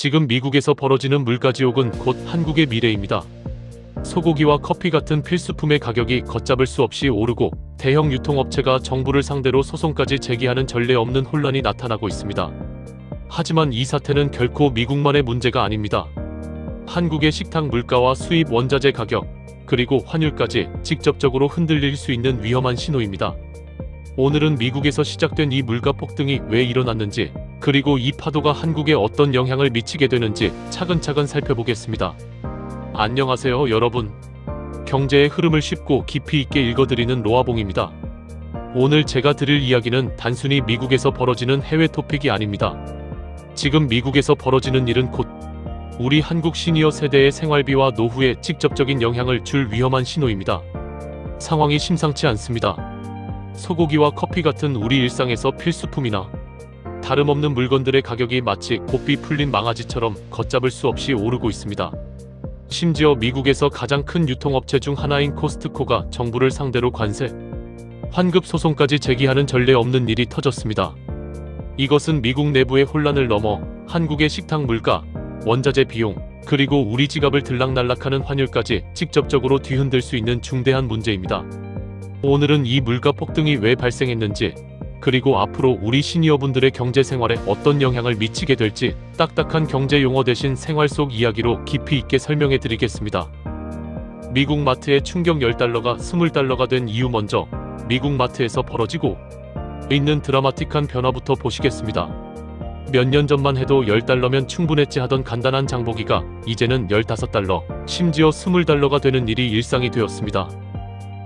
지금 미국에서 벌어지는 물가지옥은 곧 한국의 미래입니다. 소고기와 커피 같은 필수품의 가격이 걷잡을 수 없이 오르고 대형 유통업체가 정부를 상대로 소송까지 제기하는 전례 없는 혼란이 나타나고 있습니다. 하지만 이 사태는 결코 미국만의 문제가 아닙니다. 한국의 식탁 물가와 수입 원자재 가격, 그리고 환율까지 직접적으로 흔들릴 수 있는 위험한 신호입니다. 오늘은 미국에서 시작된 이 물가 폭등이 왜 일어났는지, 그리고 이 파도가 한국에 어떤 영향을 미치게 되는지 차근차근 살펴보겠습니다. 안녕하세요 여러분. 경제의 흐름을 쉽고 깊이 있게 읽어드리는 로아봉입니다. 오늘 제가 드릴 이야기는 단순히 미국에서 벌어지는 해외 토픽이 아닙니다. 지금 미국에서 벌어지는 일은 곧 우리 한국 시니어 세대의 생활비와 노후에 직접적인 영향을 줄 위험한 신호입니다. 상황이 심상치 않습니다. 소고기와 커피 같은 우리 일상에서 필수품이나 다름없는 물건들의 가격이 마치 고삐 풀린 망아지처럼 걷잡을 수 없이 오르고 있습니다. 심지어 미국에서 가장 큰 유통업체 중 하나인 코스트코가 정부를 상대로 관세, 환급 소송까지 제기하는 전례 없는 일이 터졌습니다. 이것은 미국 내부의 혼란을 넘어 한국의 식탁 물가, 원자재 비용, 그리고 우리 지갑을 들락날락하는 환율까지 직접적으로 뒤흔들 수 있는 중대한 문제입니다. 오늘은 이 물가 폭등이 왜 발생했는지, 그리고 앞으로 우리 시니어분들의 경제 생활에 어떤 영향을 미치게 될지 딱딱한 경제 용어 대신 생활 속 이야기로 깊이 있게 설명해 드리겠습니다. 미국 마트의 충격 10달러가 20달러가 된 이유. 먼저 미국 마트에서 벌어지고 있는 드라마틱한 변화부터 보시겠습니다. 몇 년 전만 해도 10달러면 충분했지 하던 간단한 장보기가 이제는 15달러, 심지어 20달러가 되는 일이 일상이 되었습니다.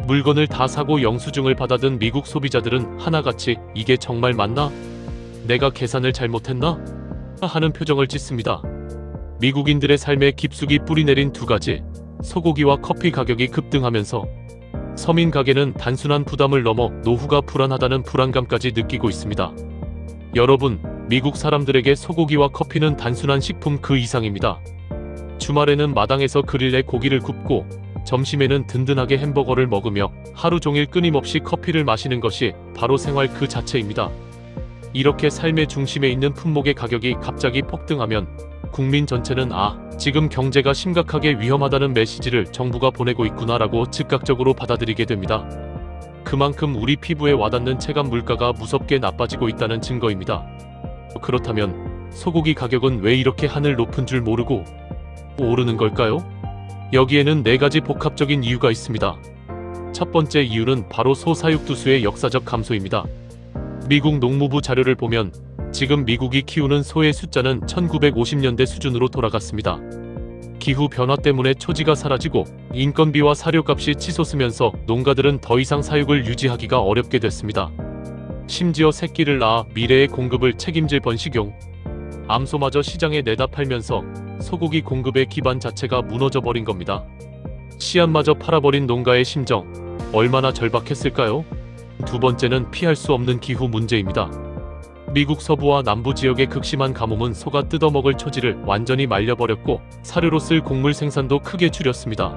물건을 다 사고 영수증을 받아든 미국 소비자들은 하나같이 이게 정말 맞나? 내가 계산을 잘못했나? 하는 표정을 짓습니다. 미국인들의 삶에 깊숙이 뿌리내린 두 가지, 소고기와 커피 가격이 급등하면서 서민 가게는 단순한 부담을 넘어 노후가 불안하다는 불안감까지 느끼고 있습니다. 여러분, 미국 사람들에게 소고기와 커피는 단순한 식품 그 이상입니다. 주말에는 마당에서 그릴에 고기를 굽고 점심에는 든든하게 햄버거를 먹으며 하루 종일 끊임없이 커피를 마시는 것이 바로 생활 그 자체입니다. 이렇게 삶의 중심에 있는 품목의 가격이 갑자기 폭등하면 국민 전체는 지금 경제가 심각하게 위험하다는 메시지를 정부가 보내고 있구나라고 즉각적으로 받아들이게 됩니다. 그만큼 우리 피부에 와닿는 체감 물가가 무섭게 나빠지고 있다는 증거입니다. 그렇다면 소고기 가격은 왜 이렇게 하늘 높은 줄 모르고 오르는 걸까요? 여기에는 4가지 복합적인 이유가 있습니다. 첫 번째 이유는 바로 소사육두수의 역사적 감소입니다. 미국 농무부 자료를 보면 지금 미국이 키우는 소의 숫자는 1950년대 수준으로 돌아갔습니다. 기후 변화 때문에 초지가 사라지고 인건비와 사료값이 치솟으면서 농가들은 더 이상 사육을 유지하기가 어렵게 됐습니다. 심지어 새끼를 낳아 미래의 공급을 책임질 번식용, 암소마저 시장에 내다 팔면서 소고기 공급의 기반 자체가 무너져 버린 겁니다. 씨앗마저 팔아버린 농가의 심정, 얼마나 절박했을까요? 두 번째는 피할 수 없는 기후 문제입니다. 미국 서부와 남부 지역의 극심한 가뭄은 소가 뜯어먹을 초지를 완전히 말려버렸고 사료로 쓸 곡물 생산도 크게 줄였습니다.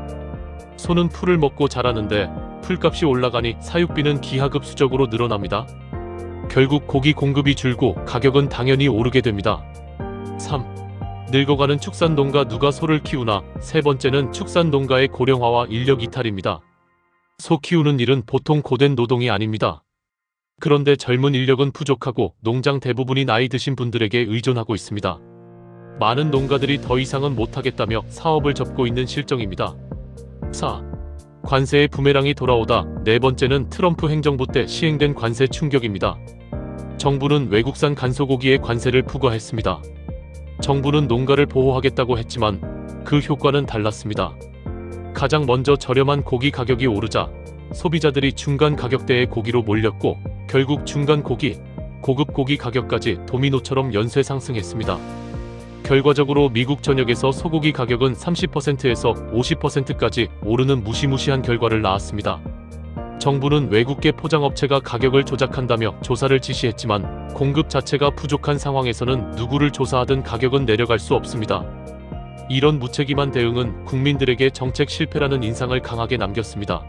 소는 풀을 먹고 자라는데 풀값이 올라가니 사육비는 기하급수적으로 늘어납니다. 결국 고기 공급이 줄고 가격은 당연히 오르게 됩니다. 3. 늙어가는 축산농가 누가 소를 키우나? 세 번째는 축산농가의 고령화와 인력 이탈입니다. 소 키우는 일은 보통 고된 노동이 아닙니다. 그런데 젊은 인력은 부족하고 농장 대부분이 나이 드신 분들에게 의존하고 있습니다. 많은 농가들이 더 이상은 못하겠다며 사업을 접고 있는 실정입니다. 4. 관세의 부메랑이 돌아오다. 네 번째는 트럼프 행정부 때 시행된 관세 충격입니다. 정부는 외국산 간소고기에 관세를 부과했습니다. 정부는 농가를 보호하겠다고 했지만 그 효과는 달랐습니다. 가장 먼저 저렴한 고기 가격이 오르자 소비자들이 중간 가격대의 고기로 몰렸고 결국 중간 고기, 고급 고기 가격까지 도미노처럼 연쇄 상승했습니다. 결과적으로 미국 전역에서 소고기 가격은 30%에서 50%까지 오르는 무시무시한 결과를 낳았습니다. 정부는 외국계 포장업체가 가격을 조작한다며 조사를 지시했지만 공급 자체가 부족한 상황에서는 누구를 조사하든 가격은 내려갈 수 없습니다. 이런 무책임한 대응은 국민들에게 정책 실패라는 인상을 강하게 남겼습니다.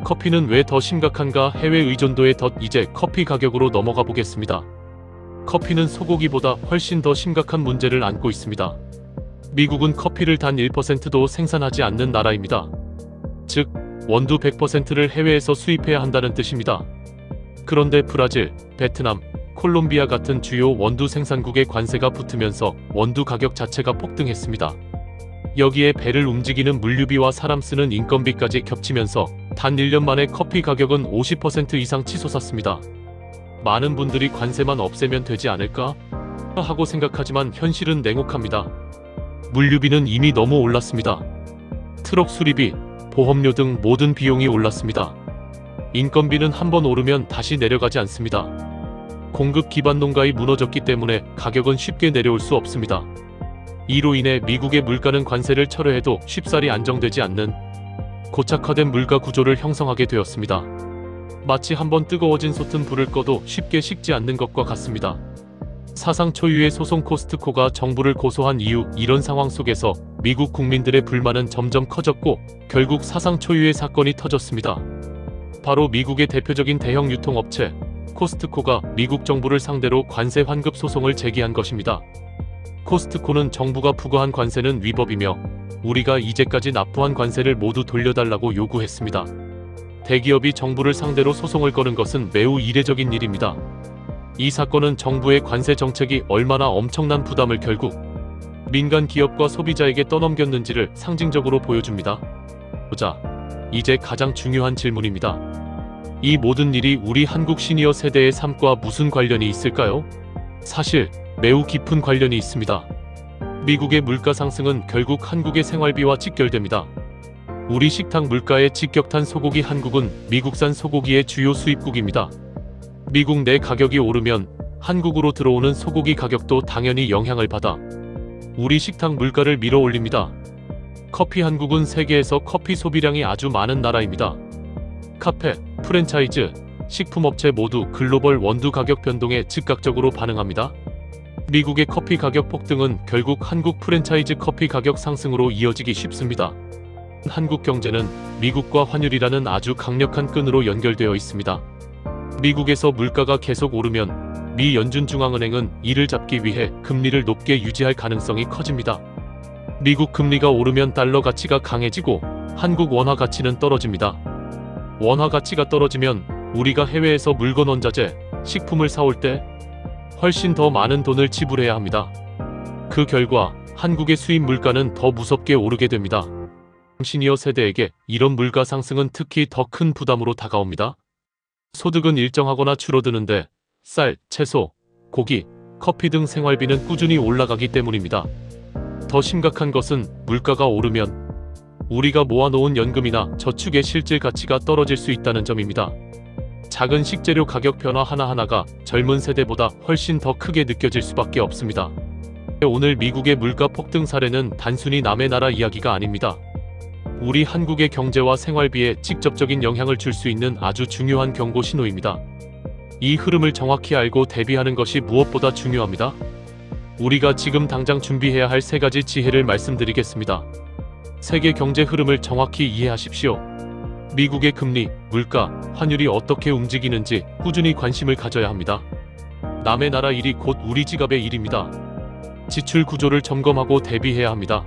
커피는 왜 더 심각한가? 해외 의존도의 덫. 이제 커피 가격으로 넘어가 보겠습니다. 커피는 소고기보다 훨씬 더 심각한 문제를 안고 있습니다. 미국은 커피를 단 1%도 생산하지 않는 나라입니다. 즉, 원두 100%를 해외에서 수입해야 한다는 뜻입니다. 그런데 브라질, 베트남, 콜롬비아 같은 주요 원두 생산국에 관세가 붙으면서 원두 가격 자체가 폭등했습니다. 여기에 배를 움직이는 물류비와 사람 쓰는 인건비까지 겹치면서 단 1년 만에 커피 가격은 50% 이상 치솟았습니다. 많은 분들이 관세만 없애면 되지 않을까 하고 생각하지만 현실은 냉혹합니다. 물류비는 이미 너무 올랐습니다. 트럭 수리비, 보험료 등 모든 비용이 올랐습니다. 인건비는 한번 오르면 다시 내려가지 않습니다. 공급 기반 농가가 무너졌기 때문에 가격은 쉽게 내려올 수 없습니다. 이로 인해 미국의 물가는 관세를 철회해도 쉽사리 안정되지 않는 고착화된 물가 구조를 형성하게 되었습니다. 마치 한번 뜨거워진 솥은 불을 꺼도 쉽게 식지 않는 것과 같습니다. 사상 초유의 소송 코스트코가 정부를 고소한 이후 이런 상황 속에서 미국 국민들의 불만은 점점 커졌고 결국 사상 초유의 사건이 터졌습니다. 바로 미국의 대표적인 대형 유통업체 코스트코가 미국 정부를 상대로 관세 환급 소송을 제기한 것입니다. 코스트코는 정부가 부과한 관세는 위법이며 우리가 이제까지 납부한 관세를 모두 돌려달라고 요구했습니다. 대기업이 정부를 상대로 소송을 거는 것은 매우 이례적인 일입니다. 이 사건은 정부의 관세 정책이 얼마나 엄청난 부담을 결국 민간 기업과 소비자에게 떠넘겼는지를 상징적으로 보여줍니다. 보자, 이제 가장 중요한 질문입니다. 이 모든 일이 우리 한국 시니어 세대의 삶과 무슨 관련이 있을까요? 사실 매우 깊은 관련이 있습니다. 미국의 물가 상승은 결국 한국의 생활비와 직결됩니다. 우리 식탁 물가에 직격탄 소고기. 한국은 미국산 소고기의 주요 수입국입니다. 미국 내 가격이 오르면 한국으로 들어오는 소고기 가격도 당연히 영향을 받아 우리 식탁 물가를 밀어 올립니다. 커피. 한국은 세계에서 커피 소비량이 아주 많은 나라입니다. 카페, 프랜차이즈, 식품업체 모두 글로벌 원두 가격 변동에 즉각적으로 반응합니다. 미국의 커피 가격 폭등은 결국 한국 프랜차이즈 커피 가격 상승으로 이어지기 쉽습니다. 한국 경제는 미국과 환율이라는 아주 강력한 끈으로 연결되어 있습니다. 미국에서 물가가 계속 오르면 미 연준중앙은행은 이를 잡기 위해 금리를 높게 유지할 가능성이 커집니다. 미국 금리가 오르면 달러 가치가 강해지고 한국 원화 가치는 떨어집니다. 원화 가치가 떨어지면 우리가 해외에서 물건, 원자재, 식품을 사올 때 훨씬 더 많은 돈을 지불해야 합니다. 그 결과 한국의 수입 물가는 더 무섭게 오르게 됩니다. 시니어 세대에게 이런 물가 상승은 특히 더 큰 부담으로 다가옵니다. 소득은 일정하거나 줄어드는데 쌀, 채소, 고기, 커피 등 생활비는 꾸준히 올라가기 때문입니다. 더 심각한 것은 물가가 오르면 우리가 모아놓은 연금이나 저축의 실질 가치가 떨어질 수 있다는 점입니다. 작은 식재료 가격 변화 하나하나가 젊은 세대보다 훨씬 더 크게 느껴질 수밖에 없습니다. 오늘 미국의 물가 폭등 사례는 단순히 남의 나라 이야기가 아닙니다. 우리 한국의 경제와 생활비에 직접적인 영향을 줄 수 있는 아주 중요한 경고 신호입니다. 이 흐름을 정확히 알고 대비하는 것이 무엇보다 중요합니다. 우리가 지금 당장 준비해야 할 3가지 지혜를 말씀드리겠습니다. 세계 경제 흐름을 정확히 이해하십시오. 미국의 금리, 물가, 환율이 어떻게 움직이는지 꾸준히 관심을 가져야 합니다. 남의 나라 일이 곧 우리 지갑의 일입니다. 지출 구조를 점검하고 대비해야 합니다.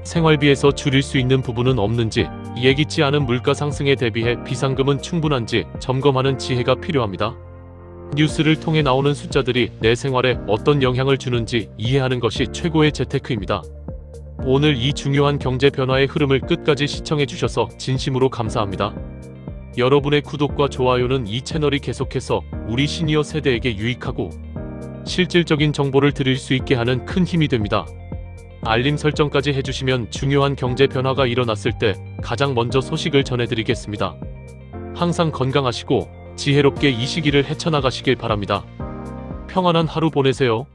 생활비에서 줄일 수 있는 부분은 없는지, 예기치 않은 물가 상승에 대비해 비상금은 충분한지 점검하는 지혜가 필요합니다. 뉴스를 통해 나오는 숫자들이 내 생활에 어떤 영향을 주는지 이해하는 것이 최고의 재테크입니다. 오늘 이 중요한 경제 변화의 흐름을 끝까지 시청해 주셔서 진심으로 감사합니다. 여러분의 구독과 좋아요는 이 채널이 계속해서 우리 시니어 세대에게 유익하고 실질적인 정보를 드릴 수 있게 하는 큰 힘이 됩니다. 알림 설정까지 해주시면 중요한 경제 변화가 일어났을 때 가장 먼저 소식을 전해드리겠습니다. 항상 건강하시고 지혜롭게 이 시기를 헤쳐나가시길 바랍니다. 평안한 하루 보내세요.